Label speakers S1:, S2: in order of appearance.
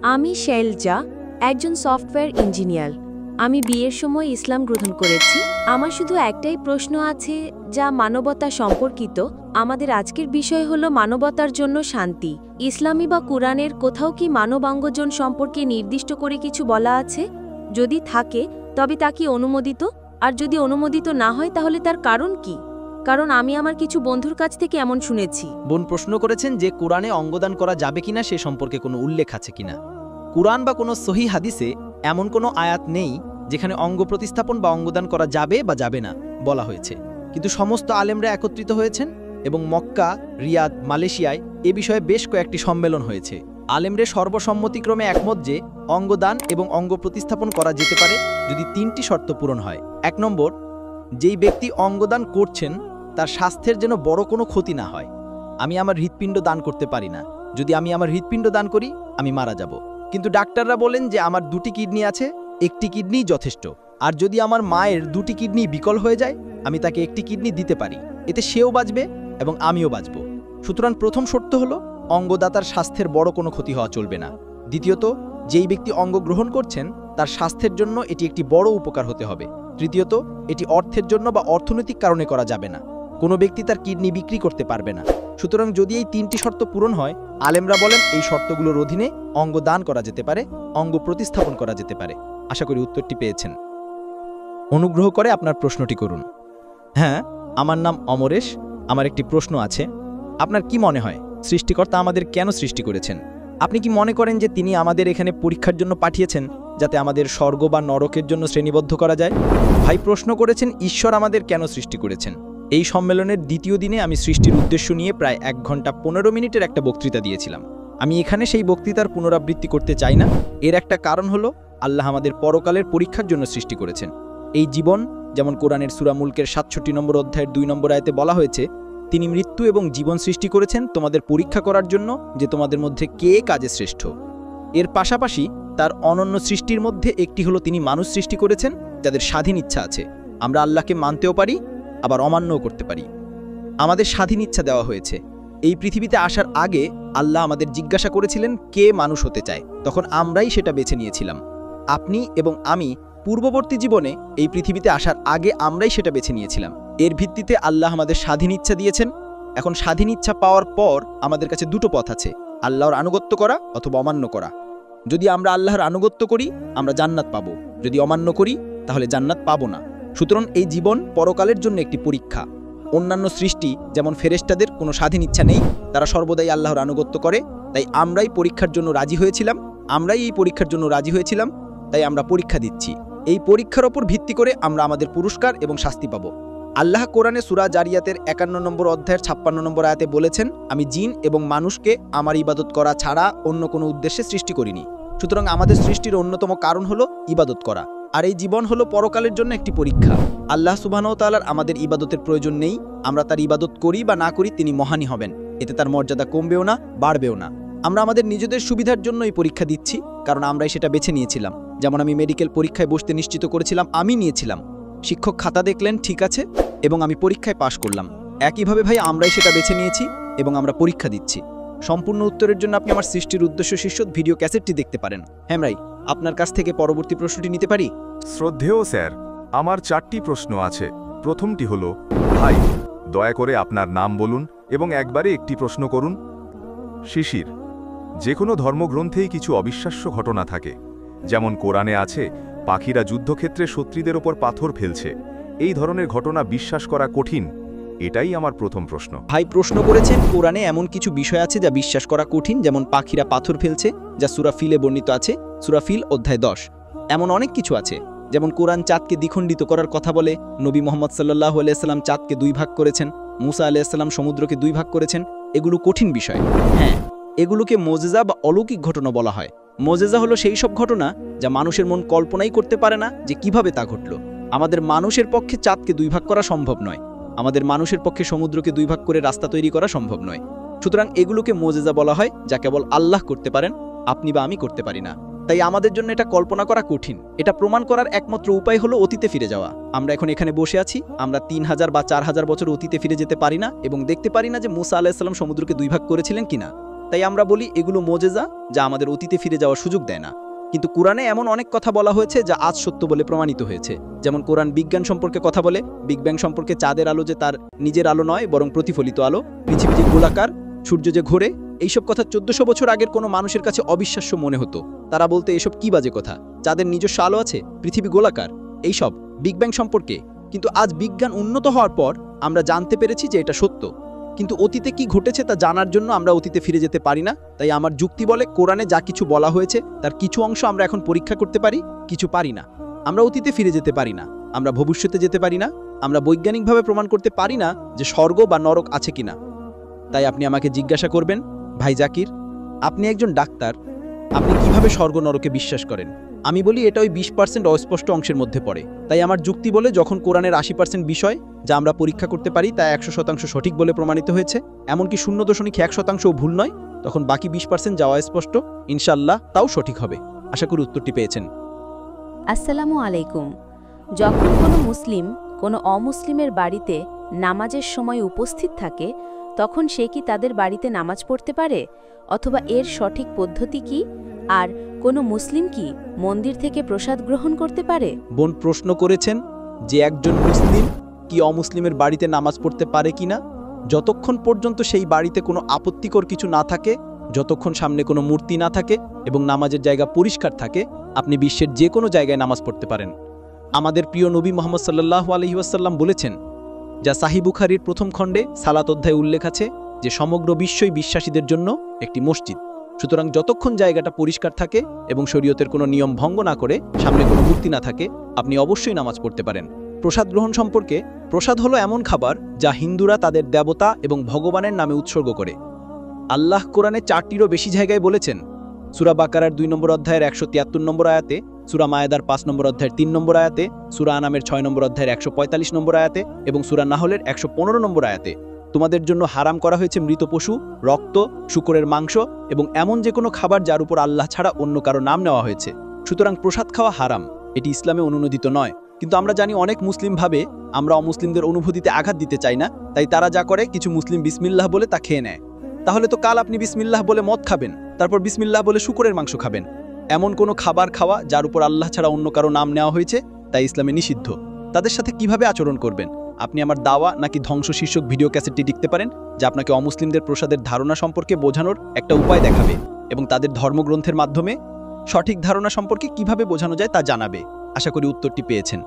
S1: আমি শেলজা, একজন software engineer. আমি বিয়ের সময় ইসলাম গ্রহণ করেছি। আমার শুধু একটাই প্রশ্ন আছে, যা মানবতা সম্পর্কিত। আমাদের আজকের বিষয় হলো মানবতার জন্য শান্তি। ইসলামী বা কুরআনের কোথাও কি মানবাঙ্গজন সম্পর্কে নির্দিষ্ট করে কিছু বলা আছে? যদি থাকে, তবে তা কি অনুমোদিত? আর যদি অনুমোদিত না হয়, তাহলে তার কারণ কি? কারণ আমি আমার কিছু বন্ধুর কাছ থেকে এমন শুনেছি।
S2: বোন প্রশ্ন করেছেন যে কোরআনে অঙ্গদান করা যাবে কিনা সে সম্পর্কে কোনো উল্লেখ আছে কিনা। কুরআন বা কোনো সহি হাদিসে এমন কোনো আয়াত নেই যেখানে অঙ্গ প্রতিস্থাপন বা অঙ্গদান করা যাবে বা যাবে না বলা হয়েছে। কিন্তু সমস্ত আলেমরা একত্রিত হয়েছেন এবং মক্কা, রিয়াদ, মালয়েশিয়ায় এ বিষয়ে বেশ কয়েকটি সম্মেলন হয়েছে। আলেমরে সর্বসম্মতিক্রমে একমত যে অঙ্গদান এবং অঙ্গ প্রতিস্থাপন করা যেতে পারে যদি ৩টি শর্ত পূরণ হয়। ১ নম্বর, যেই ব্যক্তি অঙ্গদান করছেন তার স্বাস্থ্যের যেন বড় কোনো ক্ষতি না হয়। আমি আমার হৃৎপিণ্ড দান করতে পারি না, যদি আমি আমার হৃৎপিণ্ড দান করি আমি মারা যাব। কিন্তু ডাক্তাররা বলেন যে আমার 2টি কিডনি আছে, 1টি কিডনি যথেষ্ট। আর যদি আমার মায়ের 2টি কিডনি বিকল হয়ে যায়, আমি তাকে 1টি কিডনি দিতে পারি, এতে সেও বাঁচবে এবং আমিও বাঁচব। সুতরাং প্রথম শর্ত হলো অঙ্গদাতার স্বাস্থ্যের বড় কোনো ক্ষতি হওয়া চলবে না। দ্বিতীয়ত, যেই ব্যক্তি অঙ্গ গ্রহণ করছেন তার স্বাস্থ্যের জন্য এটি একটি বড় উপকার হতে হবে। তৃতীয়ত, এটি অর্থের জন্য বা অর্থনৈতিক কারণে করা যাবে না। কোনো ব্যক্তি তার কিডনি বিক্রি করতে পারবে না। সুতরাং যদি এই 3টি শর্ত পূরণ হয়, আলেমরা বলেন এই শর্তগুলোর অধীনে অঙ্গ দান করা যেতে পারে, অঙ্গ প্রতিস্থাপন করা যেতে পারে। আশা করি উত্তরটি পেয়েছেন। অনুগ্রহ করে আপনার প্রশ্নটি করুন। হ্যাঁ, আমার নাম অমরেশ। আমার একটি প্রশ্ন আছে। আপনার কি মনে হয় সৃষ্টিকর্তা আমাদের কেন সৃষ্টি করেছেন? আপনি কি মনে করেন যে তিনি আমাদের এখানে পরীক্ষার জন্য পাঠিয়েছেন, যাতে আমাদের স্বর্গ বা নরকের জন্য শ্রেণীবদ্ধ করা যায়? ভাই প্রশ্ন করেছেন ঈশ্বর আমাদের কেন সৃষ্টি করেছেন। এই সম্মেলনের দ্বিতীয় দিনে আমি সৃষ্টির উদ্দেশ্য নিয়ে প্রায় 1 ঘন্টা 15 মিনিটের একটা বক্তৃতা দিয়েছিলাম। আমি এখানে সেই বক্তৃতার পুনরাবৃত্তি করতে চাই না। এর একটা কারণ হলো আল্লাহ আমাদের পরকালের পরীক্ষার জন্য সৃষ্টি করেছেন। এই জীবন, যেমন কোরআনের সূরা মুলকের 67 নম্বর অধ্যায়ের 2 নম্বর আয়াতে বলা হয়েছে, তিনি মৃত্যু এবং জীবন সৃষ্টি করেছেন তোমাদের পরীক্ষা করার জন্য যে তোমাদের মধ্যে কে কাজে শ্রেষ্ঠ। এর পাশাপাশি তার অনন্য সৃষ্টির মধ্যে একটি হলো তিনি মানুষ সৃষ্টি করেছেন যাদের স্বাধীন ইচ্ছা আছে। আমরা আল্লাহকে মানতেও পারি, আবার অমান্যও করতে পারি। আমাদের স্বাধীন ইচ্ছা দেওয়া হয়েছে। এই পৃথিবীতে আসার আগে আল্লাহ আমাদের জিজ্ঞাসা করেছিলেন কে মানুষ হতে চায়, তখন আমরাই সেটা বেছে নিয়েছিলাম। আপনি এবং আমি পূর্ববর্তী জীবনে এই পৃথিবীতে আসার আগে আমরাই সেটা বেছে নিয়েছিলাম। এর ভিত্তিতে আল্লাহ আমাদের স্বাধীন ইচ্ছা দিয়েছেন। এখন স্বাধীন ইচ্ছা পাওয়ার পর আমাদের কাছে 2টো পথ আছে, আল্লাহর আনুগত্য করা অথবা অমান্য করা। যদি আমরা আল্লাহর আনুগত্য করি আমরা জান্নাত পাবো, যদি অমান্য করি তাহলে জান্নাত পাবো না। সুতরাং এই জীবন পরকালের জন্য একটি পরীক্ষা। অন্যান্য সৃষ্টি যেমন ফেরেশতাদের কোনো স্বাধীন ইচ্ছা নেই, তারা সর্বদাই আল্লাহর আনুগত্য করে। তাই আমরাই পরীক্ষার জন্য রাজি হয়েছিলাম, তাই আমরা পরীক্ষা দিচ্ছি। এই পরীক্ষার ওপর ভিত্তি করে আমরা আমাদের পুরস্কার এবং শাস্তি পাব। আল্লাহ কোরআনে সূরা জারিয়াতের 51 নম্বর অধ্যায়ের 56 নম্বর আয়াতে বলেছেন, আমি জিন এবং মানুষকে আমার ইবাদত করা ছাড়া অন্য কোনো উদ্দেশ্যে সৃষ্টি করিনি। সুতরাং আমাদের সৃষ্টির অন্যতম কারণ হলো ইবাদত করা। আর এই জীবন হলো পরকালের জন্য একটি পরীক্ষা। আল্লাহ সুবহানাহু ওয়া তাআলার আমাদের ইবাদতের প্রয়োজন নেই। আমরা তার ইবাদত করি বা না করি তিনি মহানই হবেন, এতে তার মর্যাদা কমবেও না, বাড়বেও না। আমরা আমাদের নিজেদের সুবিধার জন্য এই পরীক্ষা দিচ্ছি, কারণ আমরাই সেটা বেছে নিয়েছিলাম। যেমন আমি মেডিকেল পরীক্ষায় বসতে নিশ্চিত করেছিলাম, আমি নিয়েছিলাম। শিক্ষক খাতা দেখলেন, ঠিক আছে, এবং আমি পরীক্ষায় পাশ করলাম। একইভাবে ভাই আমরাই সেটা বেছে নিয়েছি এবং আমরা পরীক্ষা দিচ্ছি। সম্পূর্ণ উত্তরের জন্য আপনি আমার সৃষ্টির উদ্দেশ্য শীর্ষক ভিডিও ক্যাসেটটি দেখতে পারেন। হ্যাঁ ভাই, আপনার কাছ থেকে পরবর্তী প্রশ্নটি নিতে পারি?
S3: শ্রদ্ধেয় স্যার, আমার 4টি প্রশ্ন আছে। প্রথমটি হলো, ভাই দয়া করে আপনার নাম বলুন এবং একবারে একটি প্রশ্ন করুন। শিশির, যে কোনো ধর্মগ্রন্থেই কিছু অবিশ্বাস্য ঘটনা থাকে, যেমন কোরআনে আছে পাখিরা যুদ্ধক্ষেত্রে শত্রুদের ওপর পাথর ফেলছে। এই ধরনের ঘটনা বিশ্বাস করা কঠিন। এটাই আমার প্রথম প্রশ্ন।
S2: ভাই প্রশ্ন করেছেন কোরআনে এমন কিছু বিষয় আছে যা বিশ্বাস করা কঠিন, যেমন পাখিরা পাথর ফেলছে, যা সূরা ফিলে বর্ণিত আছে, সূরা ফিল অধ্যায় 10। এমন অনেক কিছু আছে, যেমন কোরআন চাঁদকে দ্বিখণ্ডিত করার কথা বলে, নবী মুহাম্মদ সাল্লাল্লাহু আলাইহি সাল্লাম চাঁদকে 2 ভাগ করেছেন, মুসা আলাইহিস সালাম সমুদ্রকে 2 ভাগ করেছেন। এগুলো কঠিন বিষয়। হ্যাঁ, এগুলোকে মুজিজা বা অলৌকিক ঘটনা বলা হয়। মুজিজা হলো সেই সব ঘটনা যা মানুষের মন কল্পনাই করতে পারে না যে কিভাবে তা ঘটল। আমাদের মানুষের পক্ষে চাঁদকে 2 ভাগ করা সম্ভব নয়, আমাদের মানুষের পক্ষে সমুদ্রকে 2 ভাগ করে রাস্তা তৈরি করা সম্ভব নয়। সুতরাং এগুলোকে মুজিজা বলা হয়, যা কেবল আল্লাহ করতে পারেন, আপনি বা আমি করতে পারি না। তাই আমাদের জন্য এটা কল্পনা করা কঠিন। এটা প্রমাণ করার একমাত্র উপায় হলো অতীতে ফিরে যাওয়া। আমরা এখন এখানে বসে আছি, আমরা 3000 বা 4000 বছর অতীতে ফিরে যেতে পারি না এবং দেখতে পারি না যে মুসা আলাইহিস সালাম সমুদ্রকে 2 ভাগ করেছিলেন কিনা। তাই আমরা বলি এগুলো মোজেজা, যা আমাদের অতীতে ফিরে যাওয়ার সুযোগ দেয় না। কিন্তু কোরআনে এমন অনেক কথা বলা হয়েছে যা আজ সত্য বলে প্রমাণিত হয়েছে। যেমন কোরআন বিজ্ঞান সম্পর্কে কথা বলে, বিগ ব্যাং সম্পর্কে, চাঁদের আলো যে তার নিজের আলো নয় বরং প্রতিফলিত আলো, পৃথিবী যে গোলাকার, সূর্য যে ঘোরে। এইসব কথা 1400 বছর আগের কোনো মানুষের কাছে অবিশ্বাস্য মনে হতো। তারা বলতে এসব কি বাজে কথা, চাঁদের নিজস্ব আলো আছে, পৃথিবী গোলাকার, এইসব বিগ ব্যাং সম্পর্কে। কিন্তু আজ বিজ্ঞান উন্নত হওয়ার পর আমরা জানতে পেরেছি যে এটা সত্য। কিন্তু অতীতে কি ঘটেছে তা জানার জন্য আমরা অতীতে ফিরে যেতে পারি না। তাই আমার যুক্তি বলে কোরআনে যা কিছু বলা হয়েছে তার কিছু অংশ আমরা এখন পরীক্ষা করতে পারি, কিছু পারি না। আমরা অতীতে ফিরে যেতে পারি না, আমরা ভবিষ্যতে যেতে পারি না, আমরা বৈজ্ঞানিকভাবে প্রমাণ করতে পারি না যে স্বর্গ বা নরক আছে কিনা। তাই আপনি আমাকে জিজ্ঞাসা করবেন, ভাই জাকির, আপনি একজন ডাক্তার, আপনি কিভাবে স্বর্গ নরকে বিশ্বাস করেন? আমি বলি এটা ওই 20% অস্পষ্ট অংশের মধ্যে পড়ে। তাই আমার যুক্তি বলে যখন কোরআনের 80% বিষয় যা আমরা পরীক্ষা করতে পারি তা 100% সঠিক বলে প্রমাণিত হয়েছে, এমনকি 0.1% ভুল নয়, তখন বাকি 20% যা অস্পষ্ট ইনশাআল্লাহ তাও সঠিক হবে। আশা করি উত্তরটি পেয়েছেন।
S1: আসসালামু আলাইকুম। যখন কোনো মুসলিম কোনো অমুসলিমের বাড়িতে নামাজের সময় উপস্থিত থাকে, তখন সে কি তাদের বাড়িতে নামাজ পড়তে পারে, অথবা এর সঠিক পদ্ধতি কি? আর কোনো মুসলিম কি মন্দির থেকে প্রসাদ গ্রহণ করতে পারে?
S2: বোন প্রশ্ন করেছেন যে একজন মুসলিম কি অমুসলিমের বাড়িতে নামাজ পড়তে পারে কিনা। যতক্ষণ পর্যন্ত সেই বাড়িতে কোনো আপত্তিকর কিছু না থাকে, যতক্ষণ সামনে কোনো মূর্তি না থাকে এবং নামাজের জায়গা পরিষ্কার থাকে, আপনি বিশ্বের যে কোনো জায়গায় নামাজ পড়তে পারেন। আমাদের প্রিয় নবী মুহাম্মদ সাল্লাল্লাহু আলাইহি ওয়াসাল্লাম বলেছেন, যা সাহিহ বুখারীর প্রথম খণ্ডে সালাত অধ্যায়ে উল্লেখ আছে, যে সমগ্র বিশ্বই বিশ্বাসীদের জন্য একটি মসজিদ। সুতরাং যতক্ষণ জায়গাটা পরিষ্কার থাকে এবং শরীয়তের কোনো নিয়ম ভঙ্গ না করে, সামনে কোনো মূর্তি না থাকে, আপনি অবশ্যই নামাজ পড়তে পারেন। প্রসাদ গ্রহণ সম্পর্কে, প্রসাদ হলো এমন খাবার যা হিন্দুরা তাদের দেবতা এবং ভগবানের নামে উৎসর্গ করে। আল্লাহ কোরআনে 4টিরও বেশি জায়গায় বলেছেন। সূরা বাকারার 2 নম্বর অধ্যায়ের 173 নম্বর আয়াতে, সূরা মায়েদার 5 নম্বর অধ্যায়ের 3 নম্বর আয়াতে, সূরা আনামের 6 নম্বর অধ্যায়ের 145 নম্বর আয়াতে এবং সূরা নাহলের 115 নম্বর আয়াতে তোমাদের জন্য হারাম করা হয়েছে মৃত পশু, রক্ত, শূকরের মাংস এবং এমন যে কোনো খাবার যার উপর আল্লাহ ছাড়া অন্য কারো নাম নেওয়া হয়েছে। সুতরাং প্রসাদ খাওয়া হারাম, এটি ইসলামে অনুমোদিত নয়। কিন্তু আমরা জানি অনেক মুসলিম ভাবে আমরা অমুসলিমদের অনুভূতিতে আঘাত দিতে চাই না, তাই তারা যা করে, কিছু মুসলিম বিসমিল্লাহ বলে তা খেয়ে নেয়। তাহলে তো কাল আপনি বিসমিল্লাহ বলে মদ খাবেন, তারপর বিসমিল্লাহ বলে শূকরের মাংস খাবেন। এমন কোনো খাবার খাওয়া যার উপর আল্লাহ ছাড়া অন্য কারো নাম নেওয়া হয়েছে তাই ইসলামে নিষিদ্ধ। তাদের সাথে কিভাবে আচরণ করবেন? আপনি আমার দাওয়া নাকি ধ্বংস শীর্ষক ভিডিও ক্যাসেটটি লিখতে পারেন, যা আপনাকে অমুসলিমদের প্রসাদের ধারণা সম্পর্কে বোঝানোর একটা উপায় দেখাবে এবং তাদের ধর্মগ্রন্থের মাধ্যমে সঠিক ধারণা সম্পর্কে কিভাবে বোঝানো যায় তা জানাবে। আশা করি উত্তরটি পেয়েছেন।